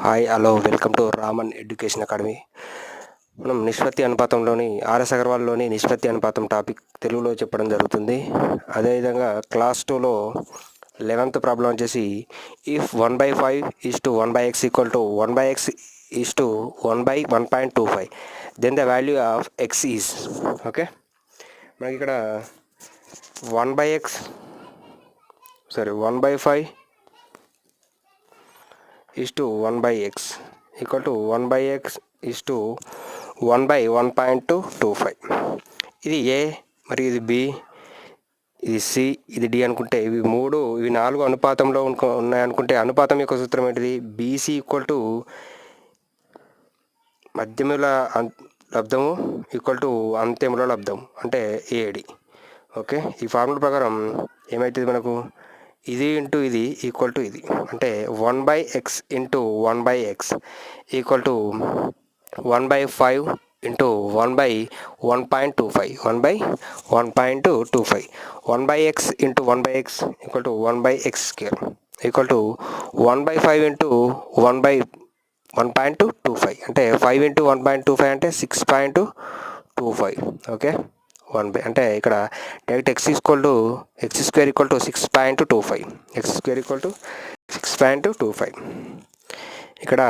Hi hello welcome to Raman education academy. మనం నిష్పత్తి అనుపాతంలోని RS అగర్వాల్లోని నిష్పత్తి అనుపాతం టాపిక్ తెలుగులో చెప్పడం జరుగుతుంది. అదేవిధంగా క్లాస్ 2లో 11th ప్రాబ్లం వచ్చేసి if 1/5:1/x equal to 1/x:1/1.25 then the value of x is. Okay, మనకి ఇక్కడ 1/5:1/x ఈక్వల్ టు 1/x:1/1.25. ఇది ఏ మరియు ఇది బి, ఇది సి, ఇది డి అనుకుంటే ఇవి 4 అనుపాతంలో ఉన్నాయనుకుంటే అనుపాతం యొక్క సూత్రం ఏంటిది? బీసీ ఈక్వల్ టు మధ్యముల లబ్ధము ఈక్వల్ టు అంత్యముల లబ్ధం అంటే ఏడి. ఓకే, ఈ ఫార్ములా ప్రకారం ఏమవుతుంది మనకు? ఇది ఇంటూ ఇది ఈక్వల్ టు ఇది అంటే 1/x into 1/x equal to 1/5 into 1/1.25 1/1.25 1/x into 1/x equal to 1/x² equal to 1/5 into 1/1.25 అంటే 5 ఇంటూ 1.25 అంటే 6.25. ఓకే, 1 అంటే ఇక్కడ direct x² equal to 6.25 x² equal to 6.25. ఇక్కడ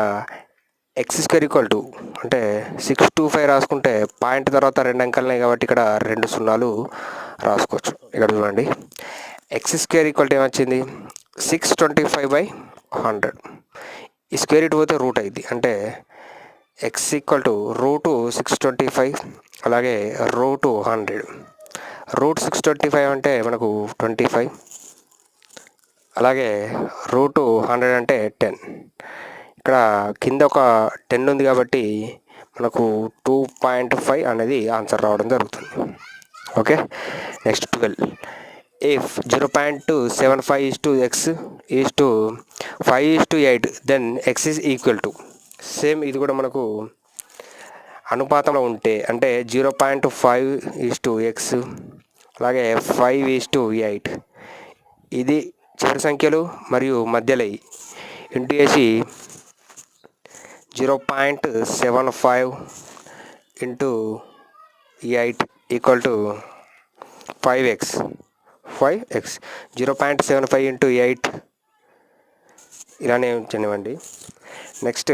x² ఈక్వల్ టు అంటే 625 రాసుకుంటే పాయింట్ తర్వాత 2 అంకెలు కాబట్టి ఇక్కడ 2 సున్నాలు రాసుకోవచ్చు. ఇక్కడ చూడండి, x² ఈక్వల్ టు ఏమొచ్చింది? 625/100. ఈ స్క్వేర్ ఇటు పోతే రూట్ అయింది అంటే x ఈక్వల్ టు √625 అలాగే √100. √625 అంటే మనకు 25 అలాగే √100 అంటే 10. ఇక్కడ కింద ఒక 10 ఉంది కాబట్టి మనకు 2.5 అనేది ఆన్సర్ రావడం జరుగుతుంది. Okay, next 12. If 0.275:x is to 5:8 then x is equal to. Same ఇది కూడా మనకు అనుపాతంలో ఉంటే అంటే 0.5:x అలాగే 5:8 ఇది చివరి సంఖ్యలు మరియు మధ్యలో ఇంటూ చేసి 0.75 into 8 equal to 5x 0.75 into 8 ఇలానే ఉంచనివ్వండి. నెక్స్ట్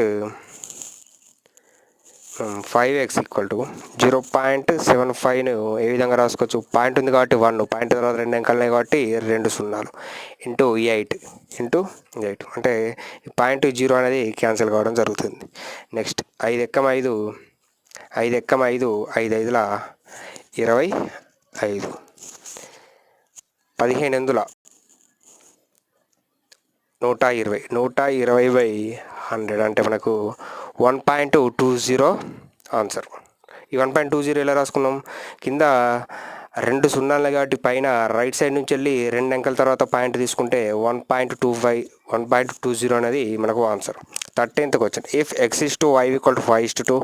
5x ఈక్వల్ టు 0.75ను ఏ విధంగా రాసుకోవచ్చు? పాయింట్ ఉంది కాబట్టి 1, పాయింట్ తర్వాత 2 అంకెలు కాబట్టి 2 సున్నాలు ఇంటూ 8 అంటే పాయింట్ 0 అనేది క్యాన్సిల్ కావడం జరుగుతుంది. నెక్స్ట్ 5 ఎక్కం 5 5/5 25 15 120/100 అంటే మనకు 1.20 ఆన్సర్. ఈ 1.20 ఎలా రాసుకున్నాం? కింద 2 సున్నాలు కాబట్టి పైన రైట్ సైడ్ నుంచి వెళ్ళి 2 అంకెల తర్వాత పాయింట్ తీసుకుంటే 1.20 అనేది మనకు answer. 13th question. If x is to y equal to 5:2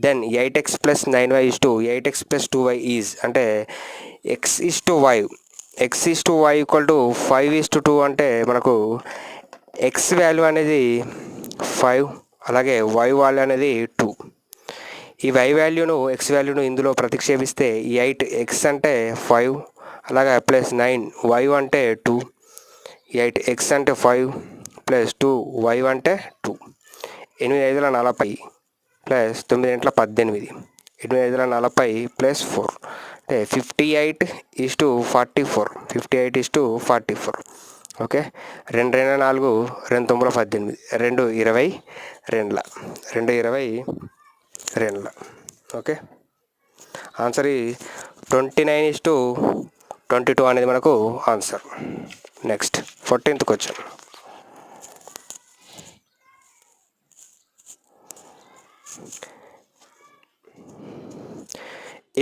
then 8x + 9y is to 8x + 2y is అంటే x is to y equal to 5:2 అంటే మనకు x వాల్యూ అనేది 5 అలాగే y వాల్యూ అనేది 2. ఈ y వాల్యూను x వాల్యూను ఇందులో ప్రతిక్షేపిస్తే 8 x అంటే 5 అలాగే ప్లస్ 9 y అంటే 2 8 x అంటే 5 ప్లస్ 2 y అంటే 2 8 × 40 ప్లస్ 9 × 18 8 × 40 ప్లస్ 4 అంటే 58:44 ఓకే, 2 2 4 2 9 18 2 20 ఓకే, ఆన్సర్ 29:22 అనేది మనకు answer. Next 14th question.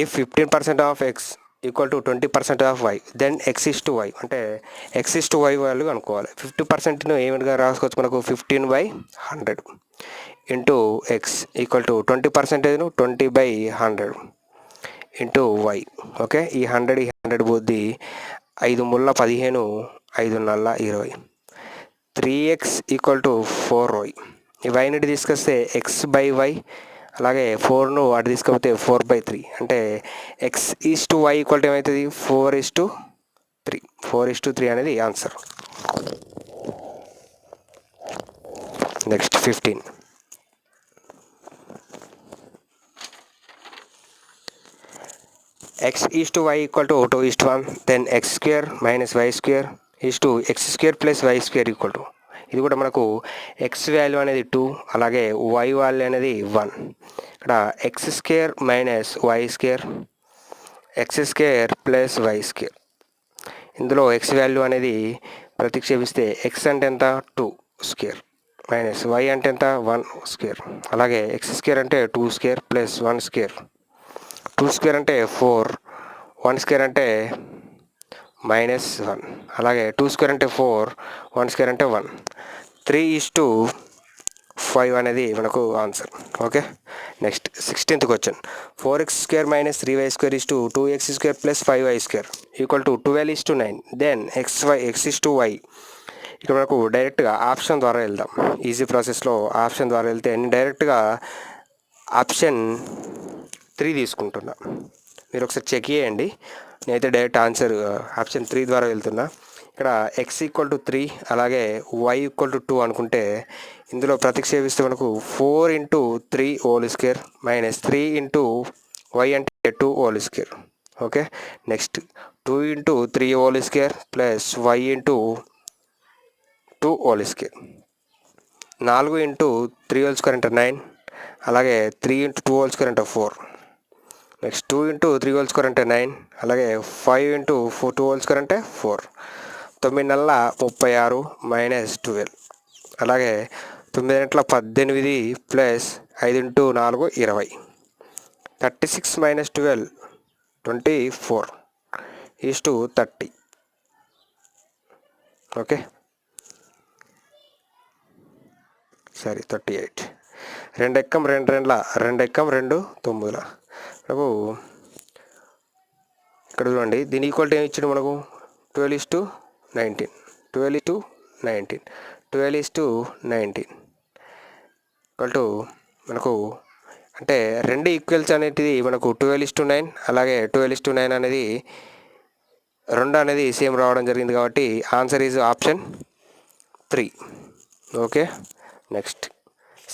If 15% of x equal to 20% of y then x is to y అంటే x is to y value అనుకోవాలి. 50%ను ఏమిటిగా రాసుకోవచ్చు? మనకు 15/100 ఇంటూ x ఈక్వల్ టు 20%ను 20/100 ఇంటూ y. ఓకే, ఈ 100 పోద్ది 5 ముళ్ళ 15 5 నల్ల 20 3x ఈక్వల్ టు 4y ఈ వైని తీసుకొస్తే x/y, అలాగే 4ను అటు తీసుకపోతే 4/3, అంటే x/y ఈక్వల్ టు ఏమవుతుంది 4:3. 4:3 అనేది answer. Next 15. x/y equal to 2:1, then x² minus y² x² plus y² equal to, ఇది కూడా మనకు x వాల్యూ అనేది 2, అలాగే y వాల్యూ అనేది 1. ఇక్కడ x² minus y² x² plus y². ఇందులో x వాల్యూ అనేది ప్రతిక్షేపిస్తే x అంటే ఎంత 2² మైనస్ y అంటే ఎంత 1², అలాగే x² అంటే 2² ప్లస్ 1². 2² అంటే 4, 1² అంటే -1, అలాగే 2² అంటే 4, 1² అంటే 1. 3:5 అనేది మనకు answer. Okay. Next 16th question. 4x² minus 3y² 2x² plus 5y² equal to 12:9, then x/y. ఇక్కడ మనకు డైరెక్ట్గా ఆప్షన్ ద్వారా వెళ్దాం. ఈజీ ప్రాసెస్లో ఆప్షన్ ద్వారా వెళ్తే నేను డైరెక్ట్గా ఆప్షన్ 3 తీసుకుంటున్నా. మీరు ఒకసారి చెక్ చేయండి. నేనైతే డైరెక్ట్ ఆన్సర్ ఆప్షన్ 3 ద్వారా వెళ్తున్నా. ఇక్కడ x=3 అలాగే y=2 అనుకుంటే ఇందులో ప్రతిక్షేపిస్తే మనకు 4×3² మైనస్ 3× y అంటే 2². ఓకే. Next 2×3² plus y×2². 4×3² అంటే 9, అలాగే 3×2² అంటే 4. నెక్స్ట్ 2×3² అంటే 9, అలాగే 5×2² అంటే 4. 9×36 మైనస్ 12, అలాగే 9×18 ప్లస్ 5×4 20. 36 మైనస్ 12 24:30. ఓకే. సరే 38. 2 ఎక్కం 2 రెండ్ల 2 ఎక్కం 2 9ల మనకు ఇక్కడ చూడండి. దీని ఈక్వల్ ఏమి ఇచ్చిండు మనకు 12:19. 12:19 12:19 ఈక్వల్ టు మనకు అంటే రెండు ఈక్వల్స్ అనేటిది మనకు 12:9, అలాగే 12:9 అనేది 2 అనేది సేమ్ రావడం జరిగింది కాబట్టి answer is option 3. Okay. Next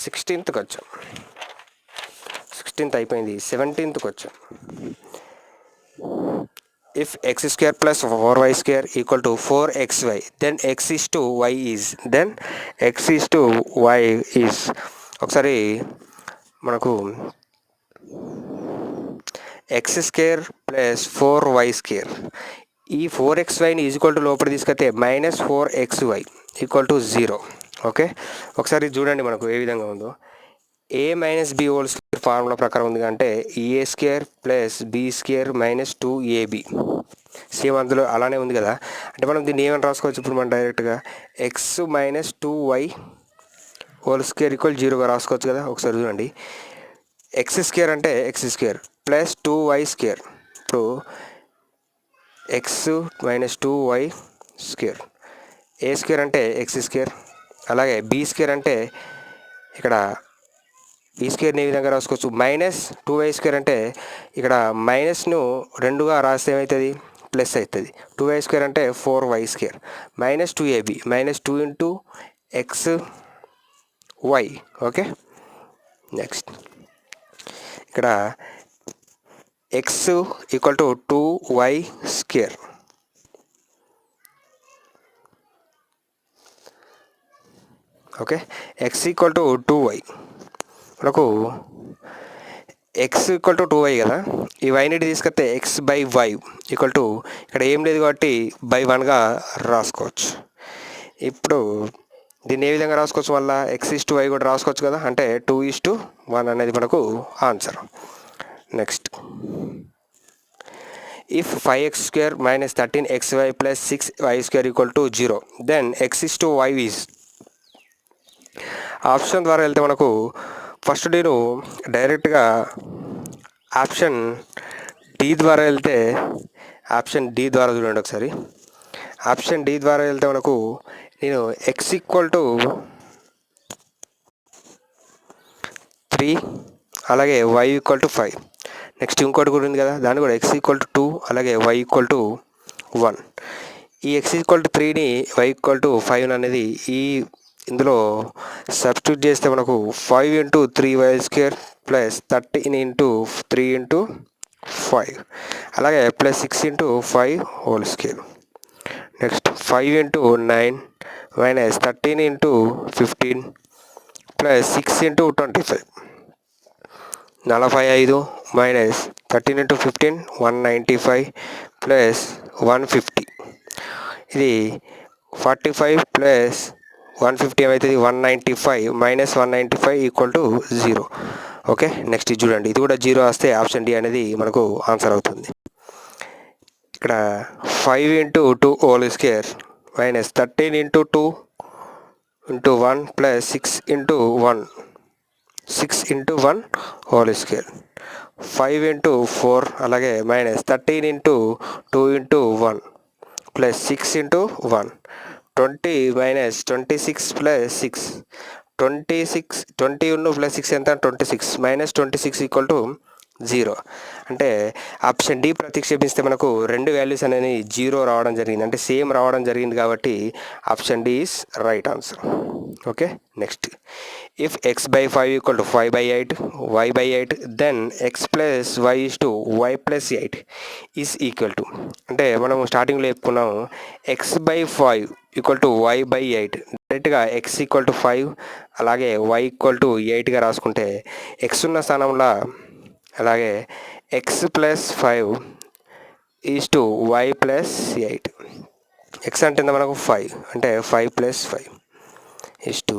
16th question. 16th అయిపోయింది. 17th question. If x² plus 4y² equal to 4xy, then x/y is ఒకసారి మనకు x² ప్లస్ 4y², ఈ 4xyని ఈక్వల్ టు లోపల తీసుకొస్తే -4xy ఈక్వల్ టు 0. ఓకే. ఒకసారి చూడండి మనకు ఏ విధంగా ఉందో. a minus b whole square formula ప్రకారం ఉంది అంటే a² plus b² minus 2ab. Same అందులో అలానే ఉంది కదా. అంటే మనం దీన్ని ఏమని రాసుకోవచ్చు ఇప్పుడు మనం డైరెక్ట్గా x minus 2y whole square equal 0గా రాసుకోవచ్చు కదా. ఒకసారి చూడండి. x² అంటే x² ప్లస్ 2y². ఇప్పుడు x మైనస్ 2y², a² అంటే x², అలాగే b² అంటే ఇక్కడ b² ఏ విధంగా రాసుకోవచ్చు -2y² అంటే ఇక్కడ మైనస్ను 2గా రాస్తే ఏమవుతుంది ప్లస్ అవుతుంది. 2y² అంటే 4y² -2ab -2 × xy. Okay. Next ఇక్కడ x equal to 2y². Okay. x equal to 2y. మనకు x ఈక్వల్ టు 2y కదా. ఈ వైని తీసుకొస్తే x/y ఈక్వల్ టు ఇక్కడ ఏం లేదు కాబట్టి by1గా రాసుకోవచ్చు. ఇప్పుడు దీన్ని ఏ విధంగా రాసుకోవచ్చు, మళ్ళీ x/y కూడా రాసుకోవచ్చు కదా. అంటే 2:1 అనేది మనకు answer. Next if 5x² minus 13xy plus 6y² equal to 0, then x/y is. Option ద్వారా వెళ్తే మనకు ఫస్ట్ నేను డైరెక్ట్గా ఆప్షన్ డి ద్వారా వెళ్తే, ఆప్షన్ డి ద్వారా చూడండి ఒకసారి. ఆప్షన్ డి ద్వారా వెళ్తే మనకు నేను x ఈక్వల్ టు 3 అలాగే y ఈక్వల్ టు 5. నెక్స్ట్ ఇంకోటి కూడా ఉంది కదా, దాన్ని కూడా x ఈక్వల్ టు 2 అలాగే y ఈక్వల్ టు 1. ఈ x ఈక్వల్ టు 3ని y ఈక్వల్ టు 5 అనేది ఇందులో సబ్స్టిట్యూట్ చేస్తే మనకు 5 into 3y² plus 13 into 3 into 5 అలాగే plus 6 into 5 whole square. Next 5 into 9 minus 13 into 15 plus 6 into 25 45 minus 13 into 15 195 plus 150. ఇది 45 plus 150 ఏమవుతుంది 195 minus 195 equal to 0. Okay, next ఇది చూడండి, ఇది కూడా 0 వస్తే ఆప్షన్ డి అనేది మనకు ఆన్సర్ అవుతుంది. ఇక్కడ 5 into 2 whole square minus 13 into 2 into 1 plus 6 into 1 whole square. 5 into 4 అలాగే minus 13 into 2 into 1 plus 6 into 1 20 minus 26 plus 6 20 plus 6 ఎంత 26 మైనస్ 26 ఈక్వల్ టు 0. అంటే ఆప్షన్ డి ప్రతిక్షేపిస్తే మనకు రెండు వాల్యూస్ అనేది 0 రావడం జరిగింది, అంటే సేమ్ రావడం జరిగింది కాబట్టి option D is right answer. Okay, next if x/5 equal to 5/8 y/8 then x plus y is to y plus 8 is equal to, అంటే మనం స్టార్టింగ్లో చెప్పుకున్నాం x/5 ఈక్వల్ టు y/8. డైరెక్ట్గా x ఈక్వల్ టు 5 అలాగే y equal to 8గా రాసుకుంటే x ఉన్న స్థానంలో అలాగే x plus 5 is to y plus 8. x అంటే మనకు 5, అంటే 5 plus 5 is to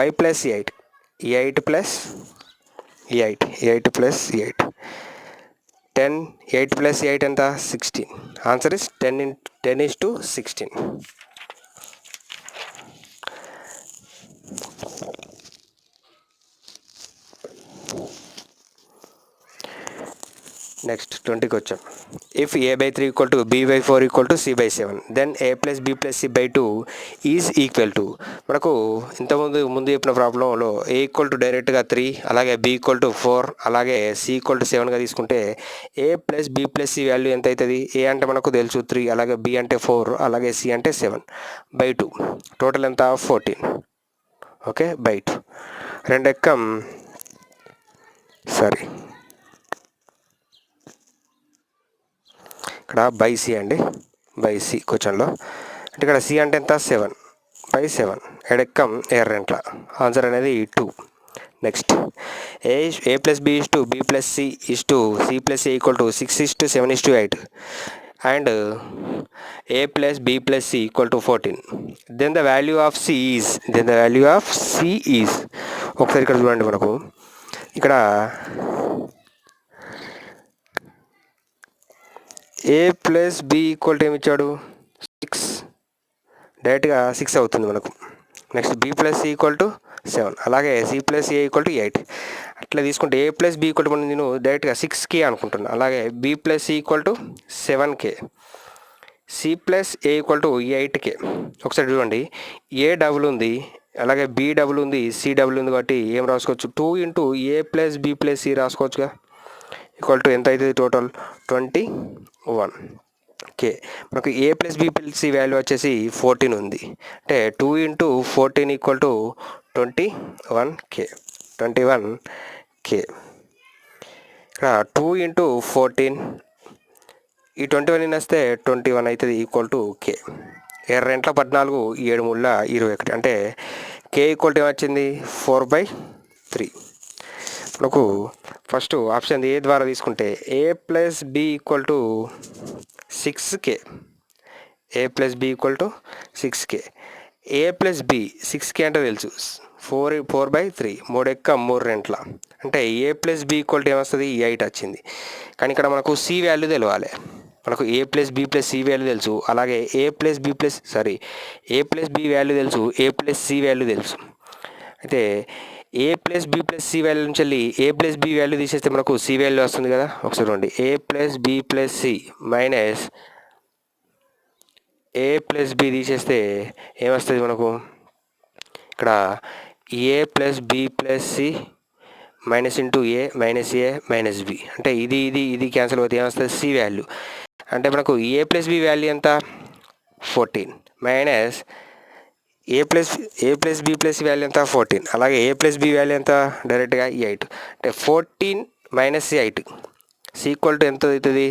y plus 8 plus 8 plus 8 10 8 plus 8 ఎంత 16. Answer is 10 is to 16. Next 20కి వచ్చాం. If a/3 equal to b/4 equal to c/7 then a plus b plus c/2 is equal to, మనకు ముందు చెప్పిన ప్రాబ్లంలో a ఈక్వల్ టు డైరెక్ట్గా 3 అలాగే b equal to 4 అలాగే c ఈక్వల్ టు 7గా తీసుకుంటే a plus b plus c value ఎంత అవుతుంది? a అంటే మనకు తెలుసు 3 అలాగే b అంటే 4 అలాగే c అంటే 7/2 టోటల్ ఎంత 14. ఓకే, బై 2 రెండు ఎక్కం సారీ ఇక్కడ బై సి అండి, బై సి క్వశ్చన్లో అంటే ఇక్కడ సి అంటే ఎంత 7/7 ఎడెక్కం ఎర్రెంట్ల ఆన్సర్ అనేది 2. Next A plus B is to B plus C is to C plus A equal to 6:7:8 and A plus B plus C equal to 14. Then the value of C is ఒకసారి ఇక్కడ చూడండి, మనకు ఇక్కడ A plus B equal to ఏమి ఇచ్చాడు 6, డైరెక్ట్గా 6 అవుతుంది మనకు. Next B plus C equal to 7 అలాగే C plus A equal to 8. అట్లా తీసుకుంటే A plus B equal to నేను డైరెక్ట్గా 6k అనుకుంటున్నాను, అలాగే B plus C equal to 7k, C plus A equal to 8k. ఒకసారి చూడండి, ఏ డబుల్ ఉంది అలాగే బి డబుల్ ఉంది సి డబుల్ ఉంది కాబట్టి ఏం రాసుకోవచ్చు 2 into A plus B plus C రాసుకోవచ్చుగా, ఈక్వల్ టు ఎంత అవుతుంది టోటల్ 21k. మనకు A plus B plus C value వచ్చేసి 14 ఉంది, అంటే 2 ఇంటూ 14 ఈక్వల్ టు 21k. ఇక్కడ 2 ఇంటూ 14 ఈ 21 వస్తే 21 అవుతుంది ఈక్వల్ టు k. 2 14 7 21 అంటే k ఈక్వల్ టు ఏమొచ్చింది 4/3. మనకు ఫస్ట్ ఆప్షన్ ఏ ద్వారా తీసుకుంటే A plus B equal to 6k, A plus B equal to 6k. A plus B 6k అంటే తెలుసు 4/3 3 అంటే A plus B equal to ఏమొస్తుంది 8 వచ్చింది. కానీ ఇక్కడ మనకు సి వాల్యూ తెలవాలి, మనకు A plus B plus C value తెలుసు అలాగే ఏ ప్లస్ బి వాల్యూ తెలుసు, ఏ ప్లస్ సి వాల్యూ తెలుసు. అయితే A plus B plus C value నుంచి వెళ్ళి ఏ ప్లస్ బి వాల్యూ తీసేస్తే మనకు సి వాల్యూ వస్తుంది కదా. ఒకసారి చూడండి, A plus B plus C minus A plus B తీసేస్తే ఏమొస్తుంది మనకు ఇక్కడ A plus B plus C minus into A minus B అంటే ఇది క్యాన్సిల్ అవుతుంది, ఏమొస్తుంది సి వాల్యూ. అంటే మనకు ఏ ప్లస్ బి వాల్యూ ఎంత 14 minus A plus B plus value ఎంత 14, అలాగే ఏ ప్లస్ బి వాల్యూ ఎంత డైరెక్ట్గా 8. అంటే 14 మైనస్ 8 సి ఈక్వల్ టు ఎంత అవుతుంది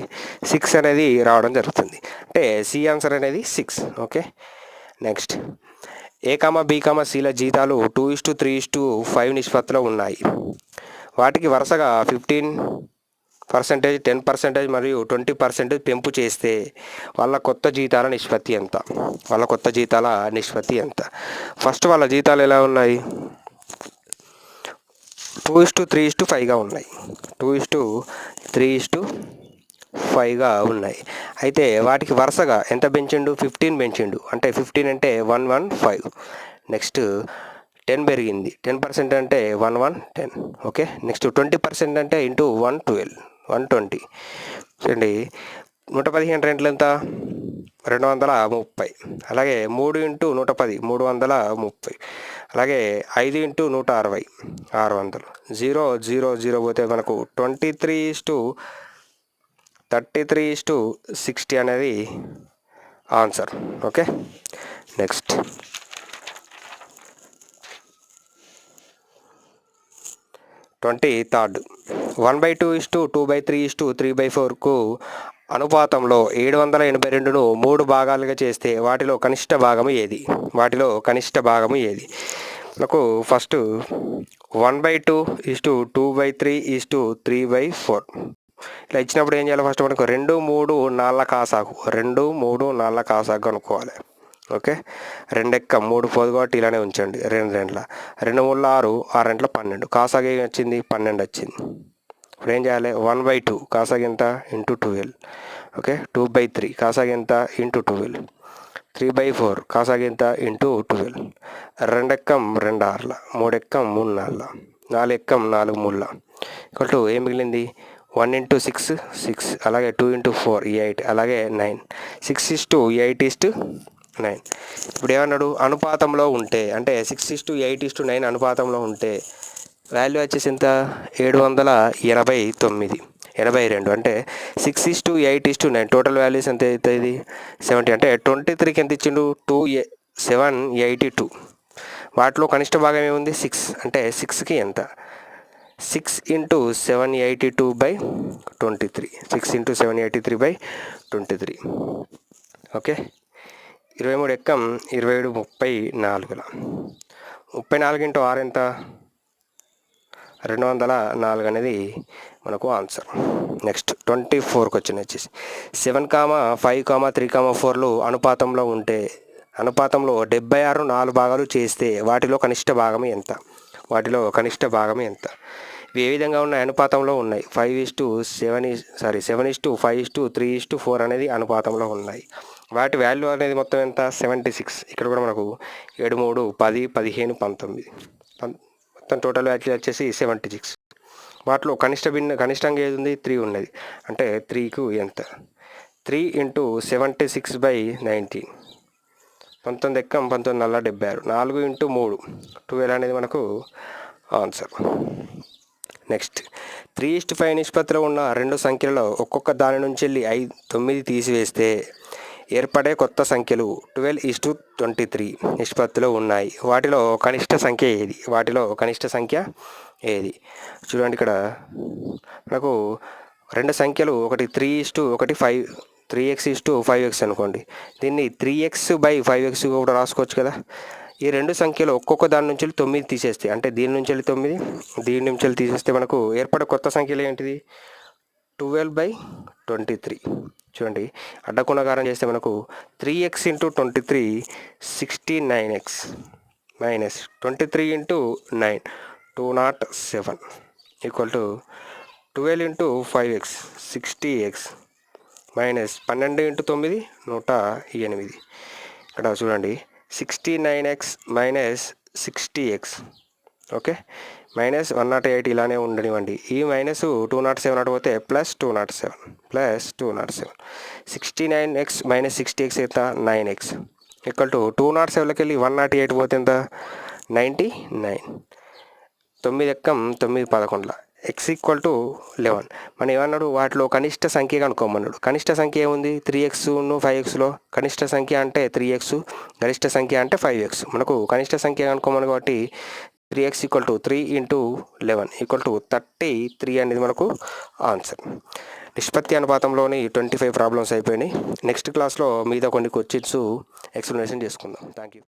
6 అనేది రావడం జరుగుతుంది. అంటే సి ఆన్సర్ అనేది 6. ఓకే, నెక్స్ట్ ఏ బి సిల జీతాలు 2:3:5 నిష్పత్తిలో ఉన్నాయి. వాటికి వరుసగా 15%, 10% మరియు 20% పెంపు చేస్తే వాళ్ళ కొత్త జీతాల నిష్పత్తి ఎంత. ఫస్ట్ వాళ్ళ జీతాలు ఎలా ఉన్నాయి, 2:3:5గా ఉన్నాయి. 2:3:5గా ఉన్నాయి. అయితే వాటికి వరుసగా ఎంత పెంచిండు 15 పెంచిండు. అంటే 15 అంటే 115. నెక్స్ట్ 10 పెరిగింది, 10% అంటే 1110. ఓకే, నెక్స్ట్ 20% అంటే ఇంటూ 120 చూడండి. 115 రెంట్లు ఎంత 230. అలాగే 3 ఇంటూ 110 330. అలాగే 5 ఇంటూ 160 600. 0 పోతే మనకు 23:33:60 అనేది ఆన్సర్. ఓకే, నెక్స్ట్ 23rd 1/2:2/3:3/4కు అనుపాతంలో 782ను 3 భాగాలుగా చేస్తే వాటిలో కనిష్ట భాగము ఏది. మనకు ఫస్ట్ 1/2:2/3:3/4 ఇట్లా ఇచ్చినప్పుడు ఏం చేయాలి, ఫస్ట్ మనకు 2, 3, 4 కాసాగు అనుకోవాలి. ఓకే, 2 ఎక్క 3 పోదు కాబట్టి ఇలానే ఉంచండి. 2 రెంట్ల 2 3 6 6 రెంట్ల 12 కాసాగు ఏం వచ్చింది 12 వచ్చింది. ఇప్పుడు ఏం చేయాలి 1/2 కాసాగు ఎంత ఇంటూ 12. ఓకే, 2/3 కాసాగు ఎంత ఇంటూ 12. 3/4 కాసాగు ఎంత ఇంటూ 12. 2 ఎక్కం 2 6 3 ఎక్కం 3 4 4 ఎక్కం 4 3 ఈక్వల్ టు ఏం మిగిలింది 1 ఇంటూ 6 6, అలాగే 2 ఇంటూ 4 8, అలాగే 9. 6:8:9. ఇప్పుడు ఏమన్నాడు అనుపాతంలో ఉంటే, అంటే 6:8:9 అనుపాతంలో ఉంటే వాల్యూ వచ్చేసి ఎంత 782. అంటే 6:8:9 టోటల్ వాల్యూస్ ఎంత అవుతుంది 70. అంటే 23కి ఎంత ఇచ్చిండు 782. వాటిలో కనిష్ట భాగం ఏముంది 6. అంటే 6కి ఎంత 6 ఇంటూ 782/23. 6 ఇంటూ 783/23. ఓకే, 23 ఎక్కం 27 34. 34 ఇంటూ 6 ఎంత 204 అనేది మనకు ఆన్సర్. నెక్స్ట్ 24కి వచ్చేసి 7, 5, 3, 4లు అనుపాతంలో ఉంటే అనుపాతంలో 76 4 భాగాలు చేస్తే వాటిలో కనిష్ట భాగం ఎంత. ఇవి ఏ విధంగా ఉన్నాయి అనుపాతంలో ఉన్నాయి. 7:5:3:4 అనేది అనుపాతంలో ఉన్నాయి. వాటి వాల్యూ అనేది మొత్తం ఎంత 76. ఇక్కడ కూడా మనకు 7 3 10 15 19 మొత్తం టోటల్ వాల్యూ వచ్చేసి 76. వాటిలో కనిష్టంగా ఏది ఉంది 3 ఉన్నది. అంటే 3కు ఎంత 3 ఇంటూ 76/19. 19 ఎక్కం 19 76. 4 ఇంటూ 3 12 అనేది మనకు ఆన్సర్. నెక్స్ట్ 3:5 నిష్పత్తిలో ఉన్న 2 సంఖ్యలలో ఒక్కొక్క దాని నుంచి వెళ్ళి 9 తీసివేస్తే ఏర్పడే కొత్త సంఖ్యలు 12:23 నిష్పత్తిలో ఉన్నాయి. వాటిలో కనిష్ట సంఖ్య ఏది. చూడండి, ఇక్కడ మనకు 2 సంఖ్యలు, ఒకటి 3:1 3x:5x అనుకోండి. దీన్ని 3x/5x కూడా రాసుకోవచ్చు కదా. ఈ 2 సంఖ్యలు ఒక్కొక్క దాని నుంచి 9 తీసేస్తే, అంటే దీని నుంచి 9 దీని నుంచి తీసేస్తే మనకు ఏర్పడే కొత్త సంఖ్యలు ఏంటిది 12/23. చూడండి, అడ్డగుణకారం చేస్తే మనకు 3x into 23 69x minus 23 into 9 207 equal to 12 into 5x 60x minus 12 into 9 108. ఇక్కడ చూడండి 69x minus 60x. Okay, minus 108 ఇలానే ఉండనివ్వండి. ఈ మైనస్ 207 అటు పోతే ప్లస్ 207 69x మైనస్ 60x ఎంత 9x ఈక్వల్ టు 207కి వెళ్ళి 108 పోతే ఎంత 99. 9 ఎక్కం 9 11 ఎక్స్ ఈక్వల్ టు 11. మనం ఏమన్నాడు, వాటిలో కనిష్ట సంఖ్య కనుక్కోమన్నాడు. కనిష్ట సంఖ్య ఏముంది, 3x 5xలో కనిష్ట సంఖ్య అంటే 3x, గరిష్ట సంఖ్య అంటే 5x. మనకు కనిష్ట సంఖ్య కనుక్కోమని కాబట్టి 3x equal to 3 into 11 equal to 33 అనేది మనకు ఆన్సర్. నిష్పత్తి అనుపాతంలోని 25 ప్రాబ్లమ్స్ అయిపోయినాయి. నెక్స్ట్ క్లాస్లో మీద కొన్ని క్వశ్చన్స్ ఎక్స్ప్లెనేషన్ చేసుకుందాం. Thank you.